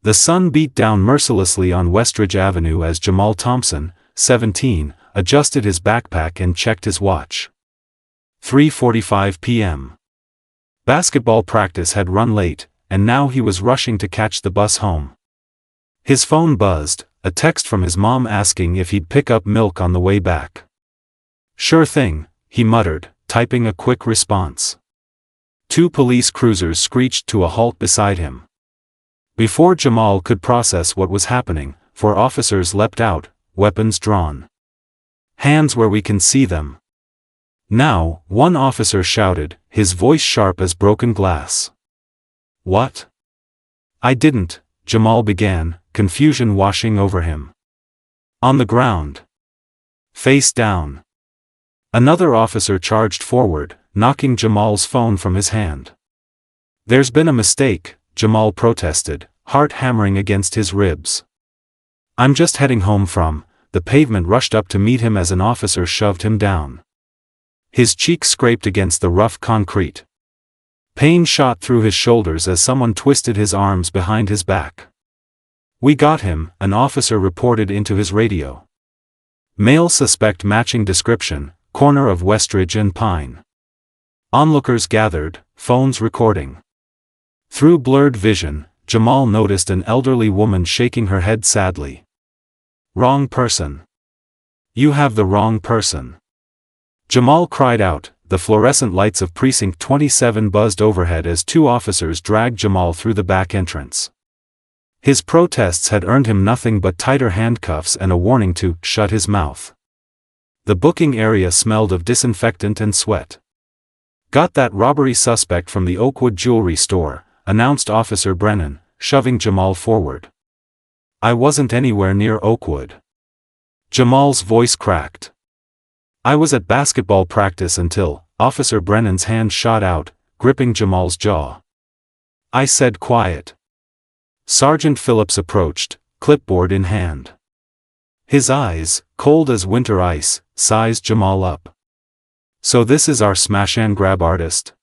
The sun beat down mercilessly on Westridge Avenue as Jamal Thompson, 17, adjusted his backpack and checked his watch. 3:45 p.m. Basketball practice had run late, and now he was rushing to catch the bus home. His phone buzzed, a text from his mom asking if he'd pick up milk on the way back. "Sure thing," he muttered, typing a quick response. 2 police cruisers screeched to a halt beside him. Before Jamal could process what was happening, 4 officers leapt out, weapons drawn. "Hands where we can see them." "Now," one officer shouted, his voice sharp as broken glass. "What?" "I didn't," Jamal began, confusion washing over him. "On the ground. Face down." Another officer charged forward, knocking Jamal's phone from his hand. "There's been a mistake," Jamal protested, heart hammering against his ribs. "I'm just heading home from." The pavement rushed up to meet him as an officer shoved him down. His cheek scraped against the rough concrete. Pain shot through his shoulders as someone twisted his arms behind his back. "We got him," an officer reported into his radio. "Male suspect matching description, corner of Westridge and Pine." Onlookers gathered, phones recording. Through blurred vision, Jamal noticed an elderly woman shaking her head sadly. "Wrong person. You have the wrong person." Jamal cried out. The fluorescent lights of Precinct 27 buzzed overhead as 2 officers dragged Jamal through the back entrance. His protests had earned him nothing but tighter handcuffs and a warning to shut his mouth. The booking area smelled of disinfectant and sweat. "Got that robbery suspect from the Oakwood jewelry store," announced Officer Brennan, shoving Jamal forward. "I wasn't anywhere near Oakwood." Jamal's voice cracked. "I was at basketball practice until," Officer Brennan's hand shot out, gripping Jamal's jaw. "I said quiet." Sergeant Phillips approached, clipboard in hand. His eyes, cold as winter ice, sized Jamal up. "So this is our smash-and-grab artist?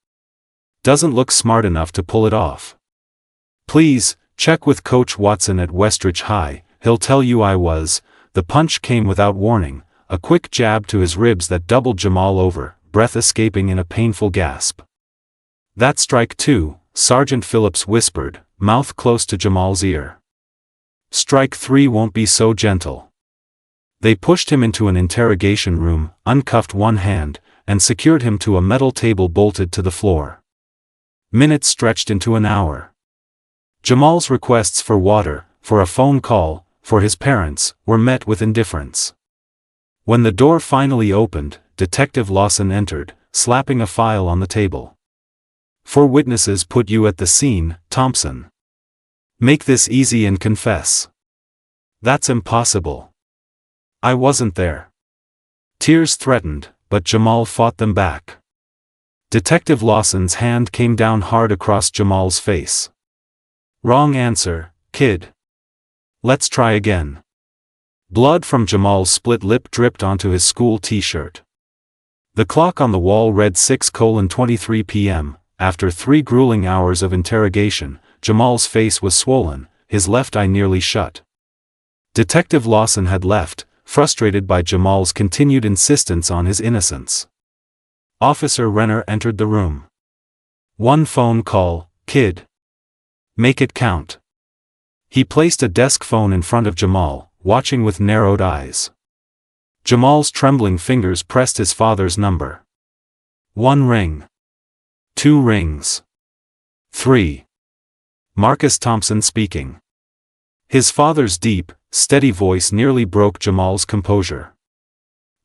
Doesn't look smart enough to pull it off. Please, check with Coach Watson at Westridge High, he'll tell you I was." The punch came without warning, a quick jab to his ribs that doubled Jamal over, breath escaping in a painful gasp. "That's strike 2, Sergeant Phillips whispered, mouth close to Jamal's ear. "Strike 3 won't be so gentle." They pushed him into an interrogation room, uncuffed one hand, and secured him to a metal table bolted to the floor. Minutes stretched into an hour. Jamal's requests for water, for a phone call, for his parents, were met with indifference. When the door finally opened, Detective Lawson entered, slapping a file on the table. "4 witnesses put you at the scene, Thompson. Make this easy and confess." "That's impossible. I wasn't there." Tears threatened, but Jamal fought them back. Detective Lawson's hand came down hard across Jamal's face. "Wrong answer, kid. Let's try again." Blood from Jamal's split lip dripped onto his school t-shirt. The clock on the wall read 6:23 p.m. After 3 grueling hours of interrogation, Jamal's face was swollen, his left eye nearly shut. Detective Lawson had left, frustrated by Jamal's continued insistence on his innocence. Officer Renner entered the room. "1 phone call, kid. Make it count." He placed a desk phone in front of Jamal, watching with narrowed eyes. Jamal's trembling fingers pressed his father's number. 1 ring. 2 rings. 3. Marcus Thompson speaking. His father's deep, steady voice nearly broke Jamal's composure.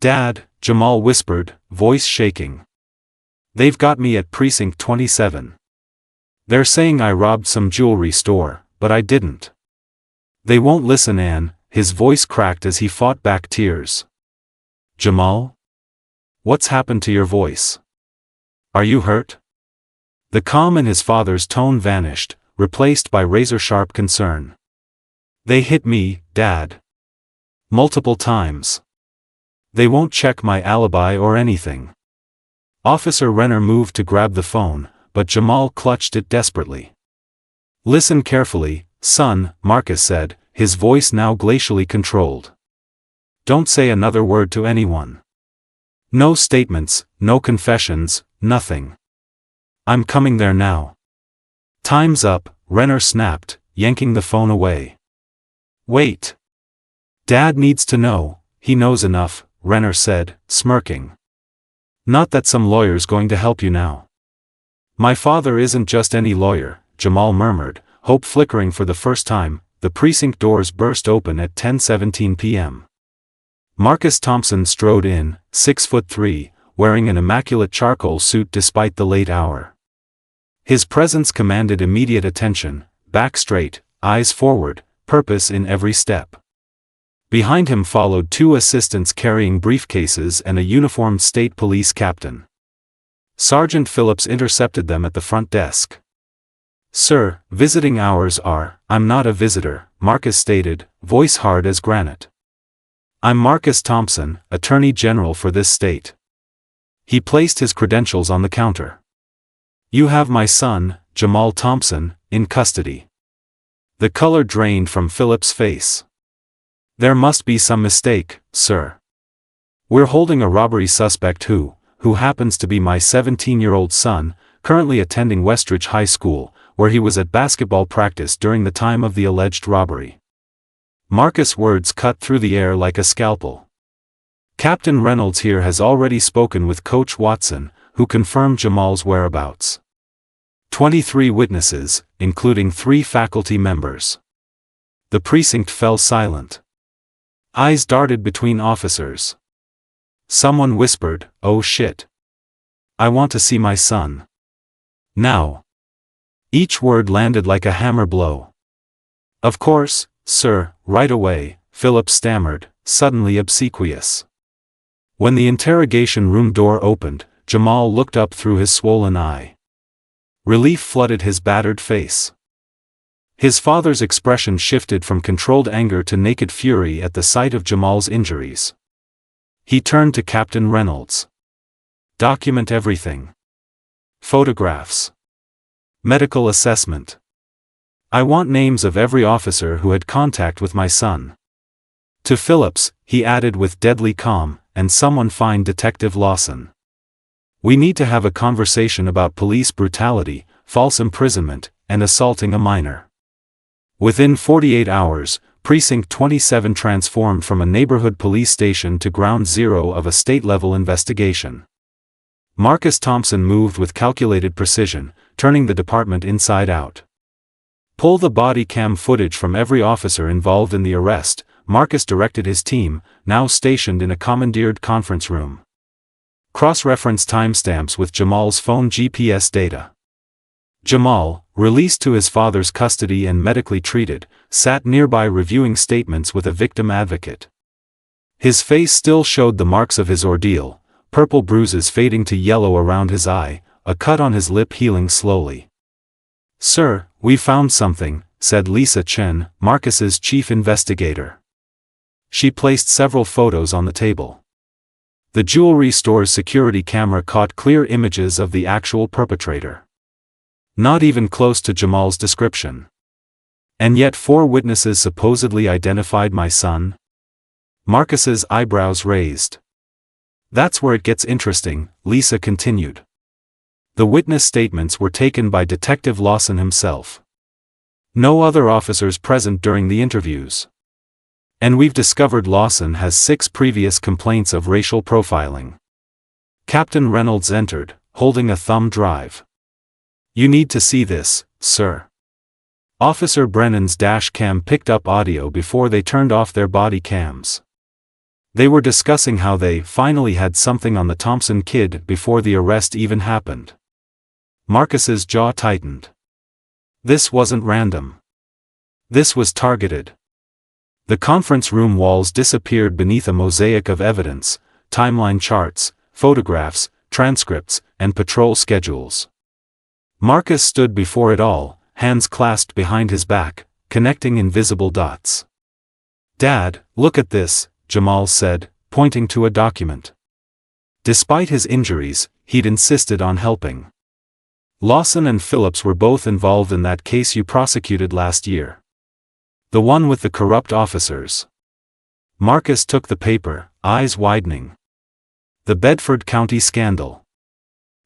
"Dad," Jamal whispered, voice shaking. "They've got me at Precinct 27. They're saying I robbed some jewelry store, but I didn't." "They won't listen, Ann," his voice cracked as he fought back tears. "Jamal? What's happened to your voice? Are you hurt?" The calm in his father's tone vanished, replaced by razor-sharp concern. "They hit me, Dad. Multiple times. They won't check my alibi or anything." Officer Renner moved to grab the phone, but Jamal clutched it desperately. "Listen carefully," Son, Marcus said, his voice now glacially controlled. Don't say another word to anyone. No statements, no confessions, nothing. I'm coming there now. Time's up, Renner snapped, yanking the phone away. Wait. Dad needs to know, he knows enough, Renner said, smirking. Not that some lawyer's going to help you now. My father isn't just any lawyer, Jamal murmured, hope flickering for the first time. The precinct doors burst open at 10:17 p.m. Marcus Thompson strode in, 6'3", wearing an immaculate charcoal suit despite the late hour. His presence commanded immediate attention, back straight, eyes forward, purpose in every step. Behind him followed two assistants carrying briefcases and a uniformed state police captain. Sergeant Phillips intercepted them at the front desk. Sir, visiting hours are. I'm not a visitor, Marcus stated, voice hard as granite. I'm Marcus Thompson, Attorney General for this state. He placed his credentials on the counter. You have my son, Jamal Thompson, in custody. The color drained from Phillips' face. There must be some mistake, sir. We're holding a robbery suspect who happens to be my 17-year-old son, currently attending Westridge High School, where he was at basketball practice during the time of the alleged robbery. Marcus' words cut through the air like a scalpel. Captain Reynolds here has already spoken with Coach Watson, who confirmed Jamal's whereabouts. 23 witnesses, including 3 faculty members. The precinct fell silent. Eyes darted between officers. Someone whispered, "Oh shit. I want to see my son. Now." Each word landed like a hammer blow. Of course, sir, right away, Phillips stammered, suddenly obsequious. When the interrogation room door opened, Jamal looked up through his swollen eye. Relief flooded his battered face. His father's expression shifted from controlled anger to naked fury at the sight of Jamal's injuries. He turned to Captain Reynolds. Document everything. Photographs. Medical assessment. I want names of every officer who had contact with my son. To Phillips, he added with deadly calm, and someone find Detective Lawson. We need to have a conversation about police brutality, false imprisonment, and assaulting a minor. Within 48 hours, Precinct 27 transformed from a neighborhood police station to ground zero of a state-level investigation. Marcus Thompson moved with calculated precision, turning the department inside out. Pull the body cam footage from every officer involved in the arrest, Marcus directed his team, now stationed in a commandeered conference room. Cross-reference timestamps with Jamal's phone GPS data. Jamal, released to his father's custody and medically treated, sat nearby reviewing statements with a victim advocate. His face still showed the marks of his ordeal, purple bruises fading to yellow around his eye, a cut on his lip healing slowly. Sir, we found something, said Lisa Chen, Marcus's chief investigator. She placed several photos on the table. The jewelry store's security camera caught clear images of the actual perpetrator. Not even close to Jamal's description. And yet 4 witnesses supposedly identified my son? Marcus's eyebrows raised. That's where it gets interesting, Lisa continued. The witness statements were taken by Detective Lawson himself. No other officers present during the interviews. And we've discovered Lawson has 6 previous complaints of racial profiling. Captain Reynolds entered, holding a thumb drive. You need to see this, sir. Officer Brennan's dash cam picked up audio before they turned off their body cams. They were discussing how they finally had something on the Thompson kid before the arrest even happened. Marcus's jaw tightened. This wasn't random. This was targeted. The conference room walls disappeared beneath a mosaic of evidence, timeline charts, photographs, transcripts, and patrol schedules. Marcus stood before it all, hands clasped behind his back, connecting invisible dots. Dad, look at this, Jamal said, pointing to a document. Despite his injuries, he'd insisted on helping. Lawson and Phillips were both involved in that case you prosecuted last year. The one with the corrupt officers. Marcus took the paper, eyes widening. The Bedford County scandal.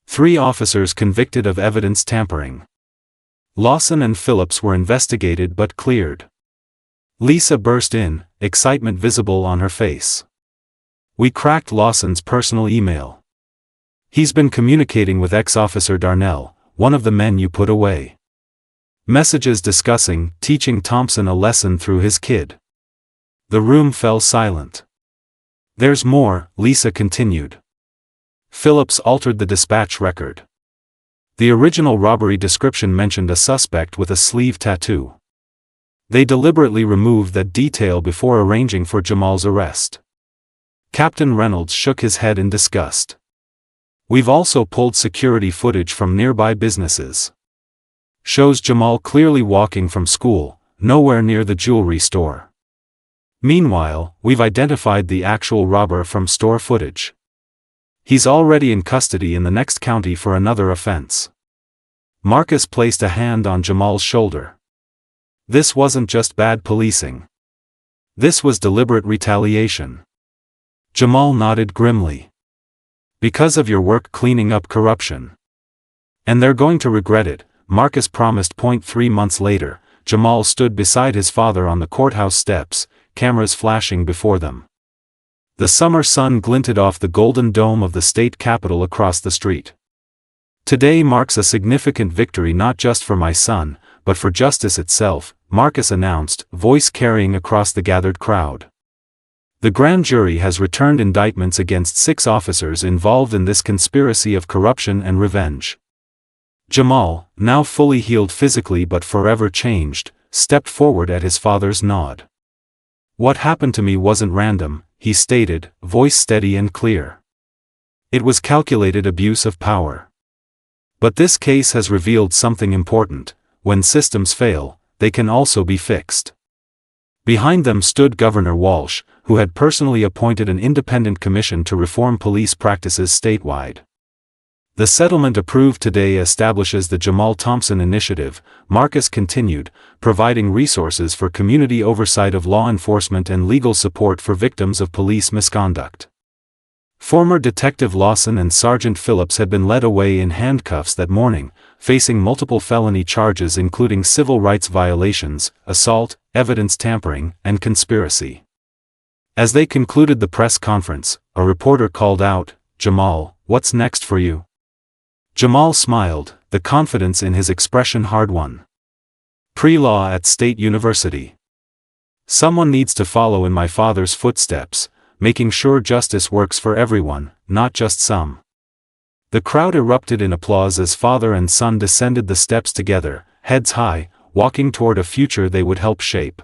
3 officers convicted of evidence tampering. Lawson and Phillips were investigated but cleared. Lisa burst in, excitement visible on her face. We cracked Lawson's personal email. He's been communicating with ex-officer Darnell, one of the men you put away. Messages discussing, teaching Thompson a lesson through his kid. The room fell silent. There's more, Lisa continued. Phillips altered the dispatch record. The original robbery description mentioned a suspect with a sleeve tattoo. They deliberately removed that detail before arranging for Jamal's arrest. Captain Reynolds shook his head in disgust. We've also pulled security footage from nearby businesses. Shows Jamal clearly walking from school, nowhere near the jewelry store. Meanwhile, we've identified the actual robber from store footage. He's already in custody in the next county for another offense. Marcus placed a hand on Jamal's shoulder. This wasn't just bad policing. This was deliberate retaliation. Jamal nodded grimly. Because of your work cleaning up corruption. And they're going to regret it, Marcus promised. 3 months later, Jamal stood beside his father on the courthouse steps, cameras flashing before them. The summer sun glinted off the golden dome of the state capitol across the street. Today marks a significant victory not just for my son, but for justice itself, Marcus announced, voice carrying across the gathered crowd. The grand jury has returned indictments against 6 officers involved in this conspiracy of corruption and revenge. Jamal, now fully healed physically but forever changed, stepped forward at his father's nod. What happened to me wasn't random, he stated, voice steady and clear. It was calculated abuse of power. But this case has revealed something important: when systems fail, they can also be fixed. Behind them stood Governor Walsh, who had personally appointed an independent commission to reform police practices statewide. The settlement approved today establishes the Jamal Thompson Initiative, Marcus continued, providing resources for community oversight of law enforcement and legal support for victims of police misconduct. Former Detective Lawson and Sergeant Phillips had been led away in handcuffs that morning, facing multiple felony charges including civil rights violations, assault, evidence tampering, and conspiracy. As they concluded the press conference, a reporter called out, "Jamal, what's next for you?" Jamal smiled, the confidence in his expression hard-won. Pre-law at State University. Someone needs to follow in my father's footsteps, making sure justice works for everyone, not just some. The crowd erupted in applause as father and son descended the steps together, heads high, walking toward a future they would help shape.